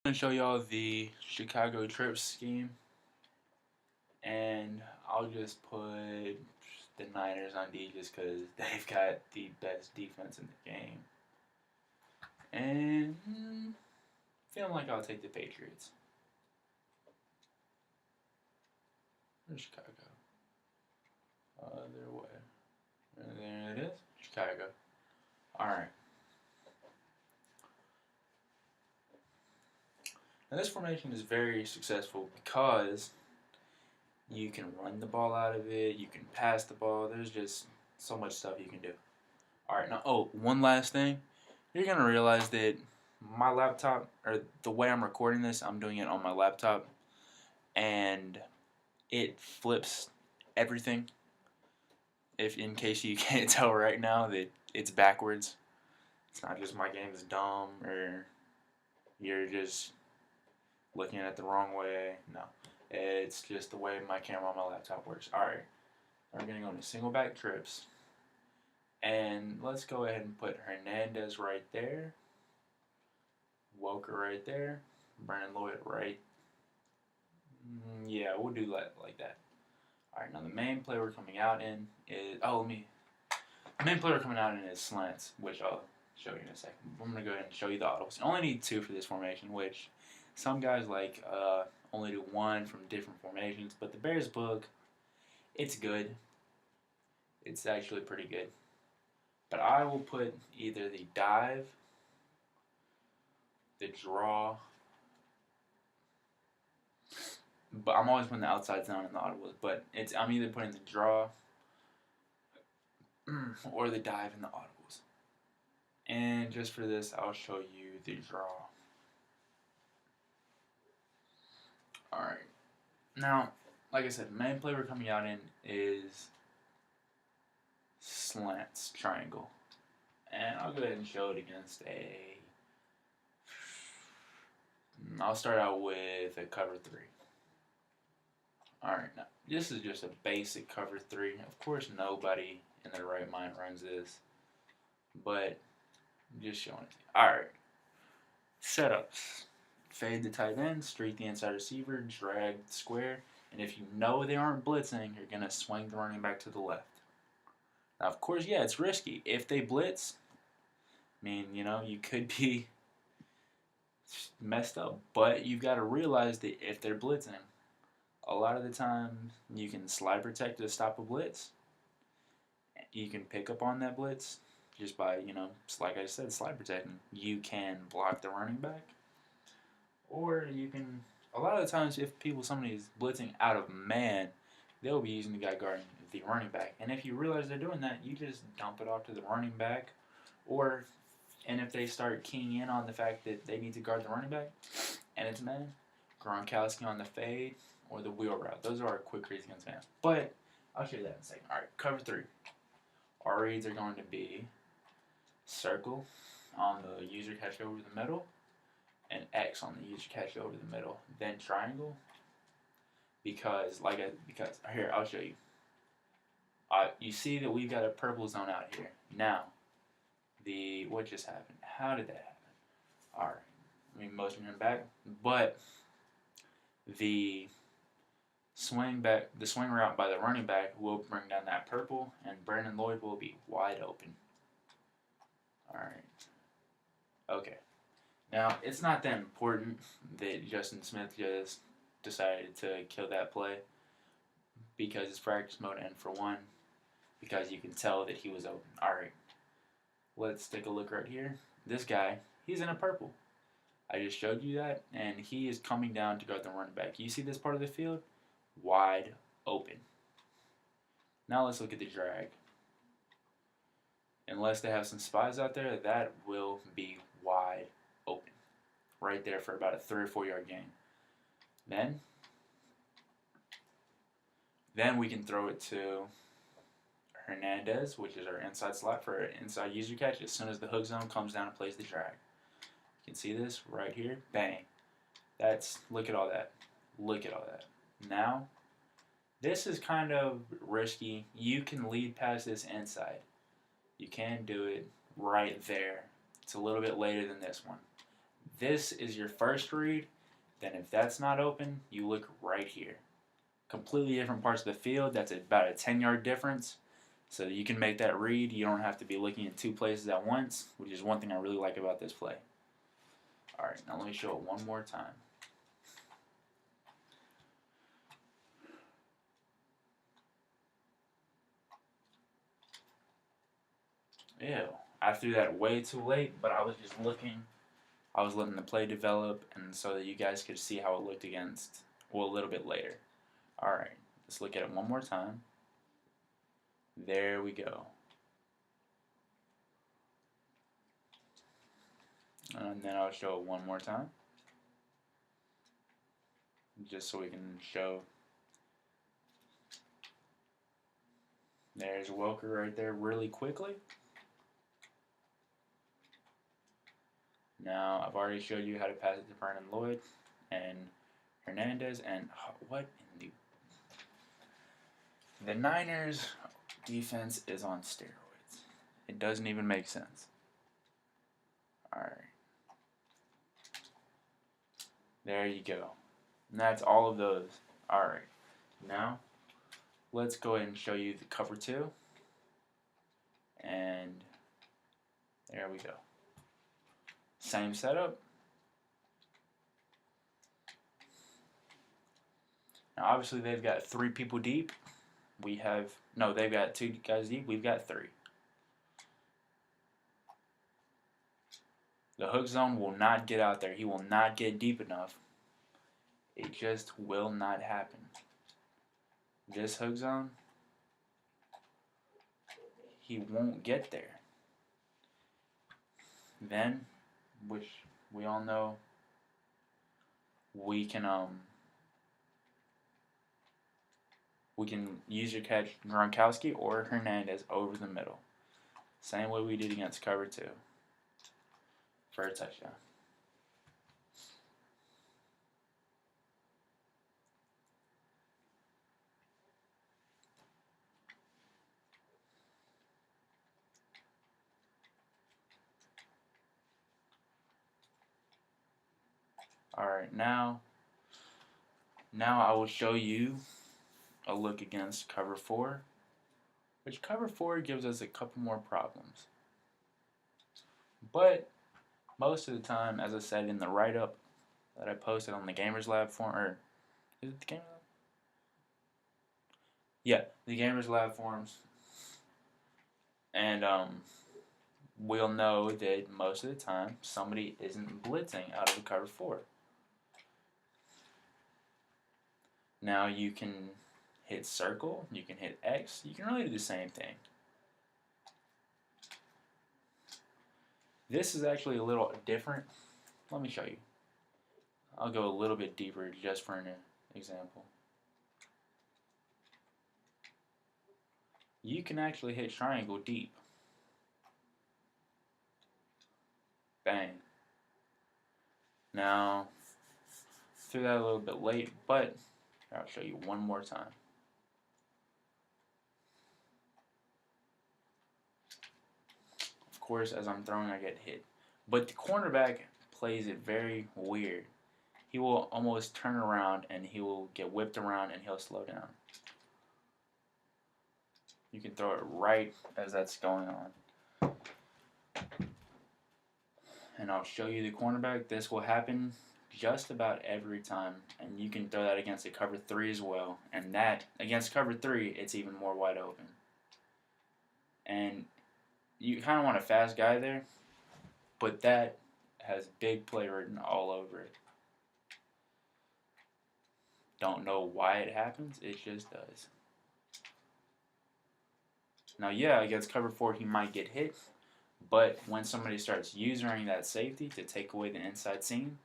I'm going to show y'all the Chicago trip scheme, and I'll just put the Niners on D just because they've got the best defense in the game. And feeling like I'll take the Patriots. Where's Chicago? Other way. There it is. Chicago. Alright. Now this formation is very successful because you can run the ball out of it, you can pass the ball, there's just so much stuff you can do. Alright, now, one last thing. You're going to realize that my laptop, or the way I'm recording this, I'm doing it on my laptop, and it flips everything. If in case you can't tell right now that it's backwards. It's not just my game is dumb or you're just looking at it the wrong way. No. It's just the way my camera on my laptop works. Alright. We're going to go into Singleback trips. And let's go ahead and put Hernandez right there. Woker right there. Brandon Lloyd right. Yeah, we'll do like that. Alright, now the main play we're coming out in is... The main play we're coming out in is slants, which I'll show you in a second. I'm going to go ahead and show you the audibles. You only need 2 for this formation, which some guys like only do 1 from different formations. But the Bears book, it's good. It's actually pretty good. But I will put either the dive, the draw, but I'm always putting the outside zone in the audibles. But I'm either putting the draw or the dive in the audibles. And just for this, I'll show you the draw. Alright. Now, like I said, the main play we're coming out in is slants triangle. And I'll go ahead and show it against I'll start out with a cover 3. Alright, now this is just a basic cover 3. Of course, nobody in their right mind runs this, but I'm just showing it to you. Alright, setups. Fade the tight end, streak the inside receiver, drag the square, and if you know they aren't blitzing, you're going to swing the running back to the left. Now, of course, yeah, it's risky. If they blitz, you could be messed up, but you've got to realize that if they're blitzing, a lot of the time you can slide protect to stop a blitz. You can pick up on that blitz just by, like I said, slide protecting. You can block the running back, or you can, a lot of the times if somebody's blitzing out of man, they'll be using the guy guarding the running back. And if you realize they're doing that, you just dump it off to the running back. And if they start keying in on the fact that they need to guard the running back, and it's man, Gronkowski on the fade or the wheel route. Those are our quick reads against man. But I'll show you that in a second. Alright, cover 3. Our reads are going to be circle on the user catch over the middle, and X on the user catch over the middle. Then triangle. Because here, I'll show you. You see that we've got a purple zone out here. Now, what just happened? How did that happen? Alright, let me motion him back. But the swing route by the running back will bring down that purple, and Brandon Lloyd will be wide open. Alright. Okay. Now, it's not that important that Justin Smith just decided to kill that play because it's practice mode, and for one, because you can tell that he was open. Alright, let's take a look right here. This guy, he's in a purple. I just showed you that, and he is coming down to guard the running back. You see this part of the field? Wide open. Now let's look at the drag. Unless they have some spies out there, that will be wide open. Right there for about a 3 or 4 yard gain. Then we can throw it to Hernandez, which is our inside slot for an inside user catch. As soon as the hook zone comes down and plays the drag. You can see this right here. Bang. Look at all that. Look at all that. Now, this is kind of risky. You can lead past this inside. You can do it right there. It's a little bit later than this one. this is your first read, then if that's not open, you look right here. Completely different parts of the field. That's about a 10-yard difference. So you can make that read. You don't have to be looking in two places at once, which is one thing I really like about this play. Alright, now let me show it one more time. Ew. I threw that way too late, but I was just looking. I was letting the play develop, and so that you guys could see how it looked against, well, a little bit later. Alright, let's look at it one more time. There we go. And then I'll show it one more time. Just so we can show. There's Welker right there really quickly. Now, I've already showed you how to pass it to Vernon Lloyd and Hernandez, and what in the Niners defense is on steroids. It doesn't even make sense. Alright. There you go. And that's all of those. Alright. Now, let's go ahead and show you the cover 2. And there we go. Same setup. Now, obviously, they've got 3 people deep. They've got 2 guys deep. We've got 3. The hook zone will not get out there. He will not get deep enough. It just will not happen. This hook zone, he won't get there. Then, which we all know, we can use your catch Gronkowski or Hernandez over the middle. Same way we did against cover 2 for a touchdown. Alright, now I will show you a look against cover 4, which cover 4 gives us a couple more problems. But most of the time, as I said in the write-up that I posted on the Gamers Lab forum, or is it the Gamers Lab? Yeah, the Gamers Lab forums. And we'll know that most of the time somebody isn't blitzing out of the cover 4. Now you can hit circle, you can hit X, you can really do the same thing. This is actually a little different. Let me show you. I'll go a little bit deeper just for an example. You can actually hit triangle deep. Bang. Now, threw that a little bit late, but I'll show you one more time. Of course, as I'm throwing, I get hit. But the cornerback plays it very weird. He will almost turn around and he will get whipped around and he'll slow down. You can throw it right as that's going on. And I'll show you the cornerback. This will happen just about every time. And you can throw that against a cover 3 as well. And that, against cover 3, it's even more wide open. And you kind of want a fast guy there, but that has big play written all over it. Don't know why it happens, it just does. Now, yeah, against cover 4, he might get hit, but when somebody starts using that safety to take away the inside seam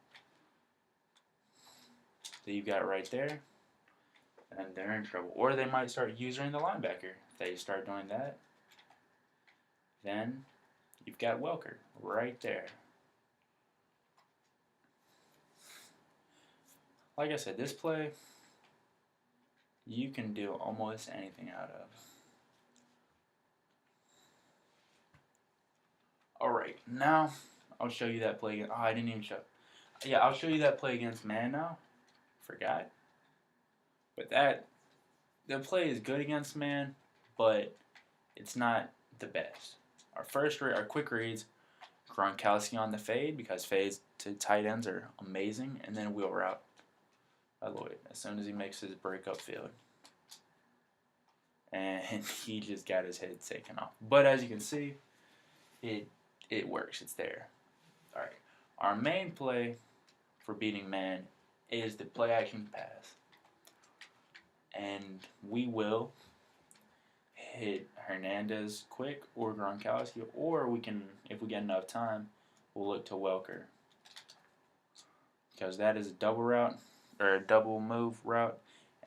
that you got right there, and they're in trouble. Or they might start using the linebacker. If they start doing that, then you've got Welker right there. Like I said, this play, you can do almost anything out of. Alright, now I'll show you that play again. Oh, I didn't even show. Yeah, I'll show you that play against man now. Forgot. But the play is good against man, but it's not the best. Our quick reads, Gronkowski on the fade because fades to tight ends are amazing, and then wheel route by Lloyd as soon as he makes his break up field. And he just got his head taken off. But as you can see, it works. It's there. All right. Our main play for beating man is the play action pass. And we will hit Hernandez quick or Gronkowski, or we can, if we get enough time, we'll look to Welker. Because that is a double route, or a double move route,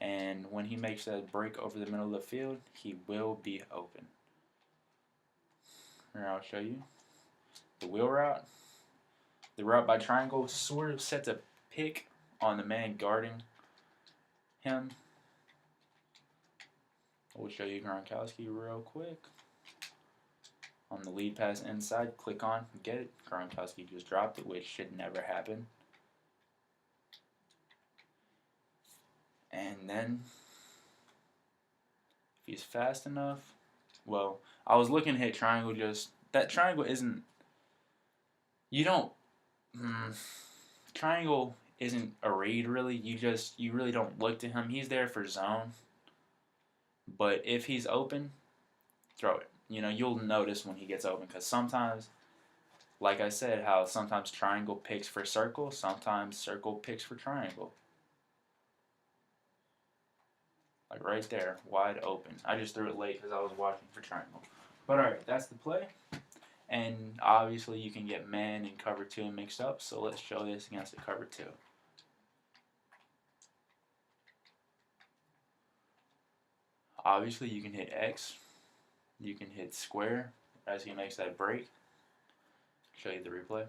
and when he makes that break over the middle of the field, he will be open. Here, I'll show you. The wheel route, the route by triangle, sort of sets a pick on the man guarding him. We'll show you Gronkowski real quick. On the lead pass inside, click on, get it. Gronkowski just dropped it, which should never happen. And then, if he's fast enough, well, I was looking to hit triangle, just, that triangle isn't, you don't, triangle isn't a read really, you really don't look to him, he's there for zone. But if he's open, throw it. You know, you'll notice when he gets open because sometimes, like I said, how sometimes triangle picks for circle, sometimes circle picks for triangle. Like right there, wide open. I just threw it late because I was watching for triangle. But alright, that's the play. And obviously you can get man and cover 2 mixed up, so let's show this against the cover 2. Obviously you can hit X, you can hit square as he makes that break. Show you the replay.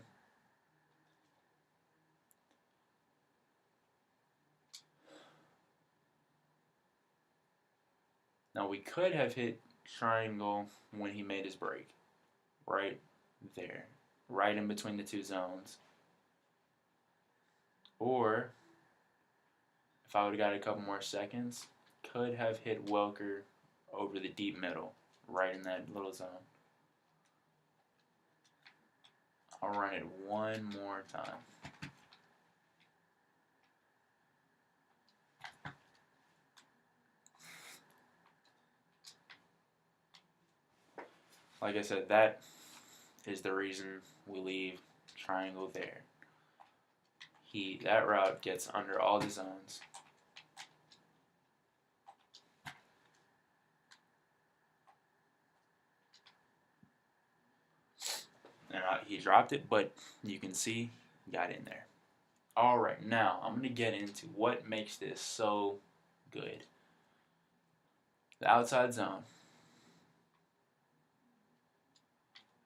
Now we could have hit triangle when he made his break. Right there. Right in between the 2 zones. Or, if I would have got a couple more seconds, could have hit Welker over the deep middle. Right in that little zone. I'll run it one more time. Like I said, that is the reason we leave triangle there. That route gets under all the zones. And he dropped it, but you can see he got in there. Alright, now I'm going to get into what makes this so good. The outside zone.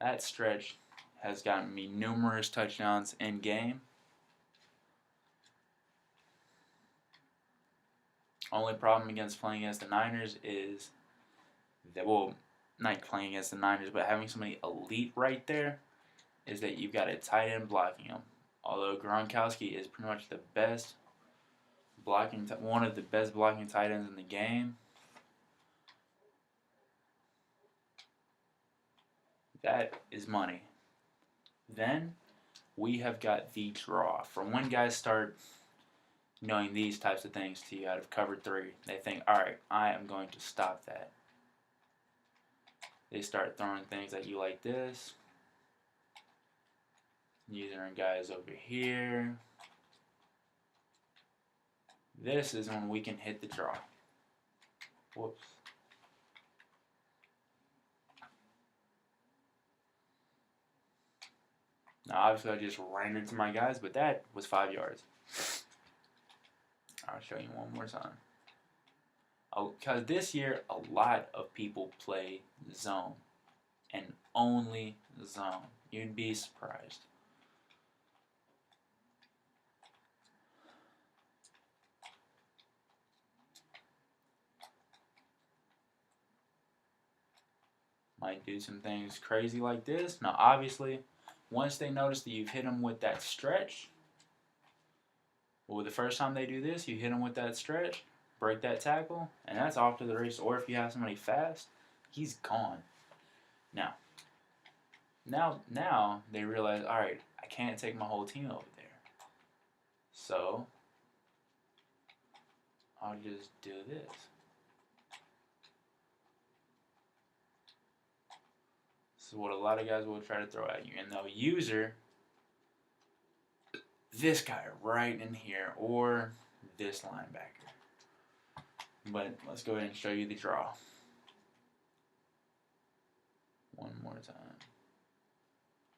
That stretch has gotten me numerous touchdowns in game. Only problem against playing against the Niners is that, well, not playing against the Niners, but having somebody elite right there is that you've got a tight end blocking him. Although Gronkowski is pretty much the best one of the best blocking tight ends in the game, that is money. Then we have got the draw. From when guys start knowing these types of things to you out of cover 3, they think, alright, I am going to stop that. They start throwing things at you like this. Using guys over here. This is when we can hit the draw. Whoops. Now obviously I just ran into my guys, but that was 5 yards. I'll show you one more time. Because this year a lot of people play zone. And only zone. You'd be surprised. Might do some things crazy like this. Now obviously, once they notice that you've hit them with that stretch, Well, the first time they do this, you hit them with that stretch, break that tackle, and that's off to the race. Or if you have somebody fast, he's gone. Now they realize, all right, I can't take my whole team over there. So I'll just do this. This is what a lot of guys will try to throw at you. And they'll user this guy right in here or this linebacker. But let's go ahead and show you the draw. One more time.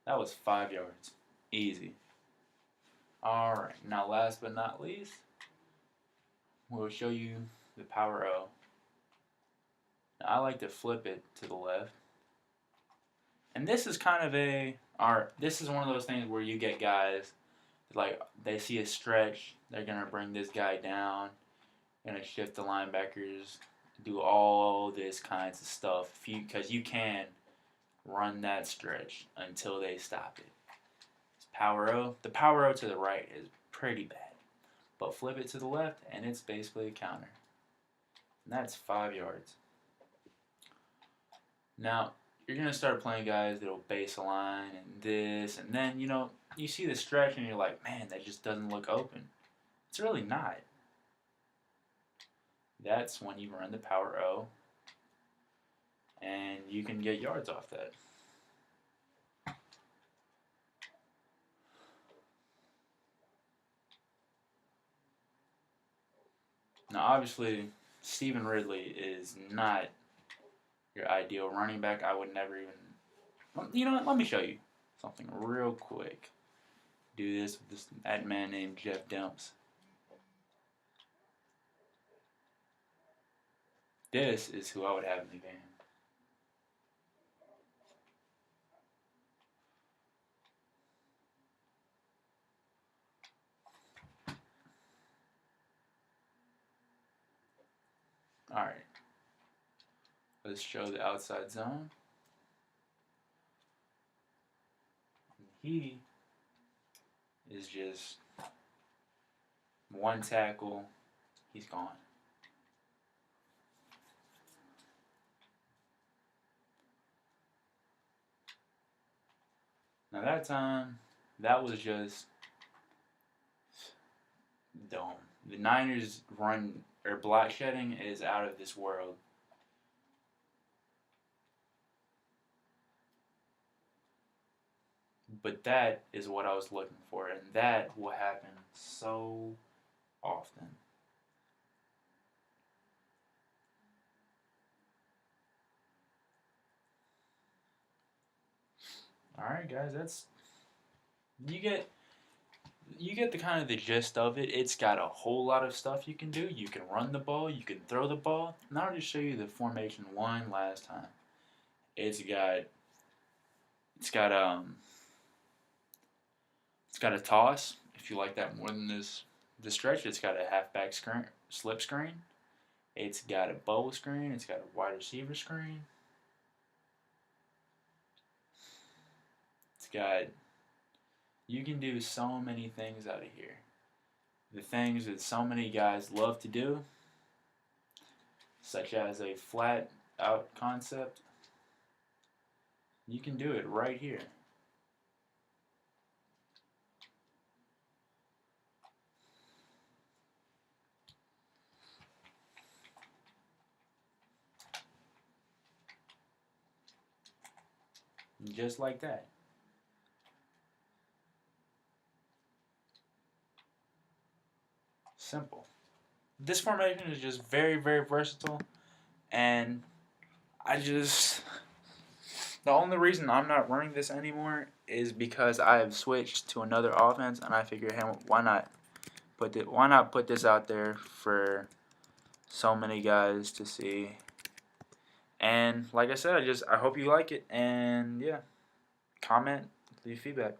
That was 5 yards. Easy. Alright, now last but not least, we'll show you the power O. Now I like to flip it to the left. And this is kind of this is one of those things where you get guys, like, they see a stretch, they're going to bring this guy down, going to shift the linebackers, do all this kinds of stuff, because you can run that stretch until they stop it. It's power O. The power O to the right is pretty bad. But flip it to the left, and it's basically a counter. And that's 5 yards. Now, you're going to start playing guys that'll base a line and this, and then, you see the stretch, and you're like, man, that just doesn't look open. It's really not. That's when you run the power O, and you can get yards off that. Now, obviously, Stephen Ridley is not your ideal running back. I would never even... You know what? Let me show you something real quick. Do this with that man named Jeff Demps. This is who I would have in the game. Alright. Let's show the outside zone. He is just one tackle. He's gone. Now that time, that was just dumb. The Niners run, or block shedding is out of this world. But that is what I was looking for, and that will happen so often. Alright guys, that's you get the kind of the gist of it. It's got a whole lot of stuff you can do. You can run the ball, you can throw the ball. Now I'll just show you the formation one last time. It's got a toss, if you like that more than the stretch. It's got a halfback slip screen. It's got a bubble screen. It's got a wide receiver screen. You can do so many things out of here. The things that so many guys love to do, such as a flat out concept, you can do it right here. Just like that. Simple. This formation is just very, very versatile, and the only reason I'm not running this anymore is because I have switched to another offense, and I figured, hey, why not put this out there for so many guys to see. And like I said, I hope you like it, and yeah, comment, leave feedback.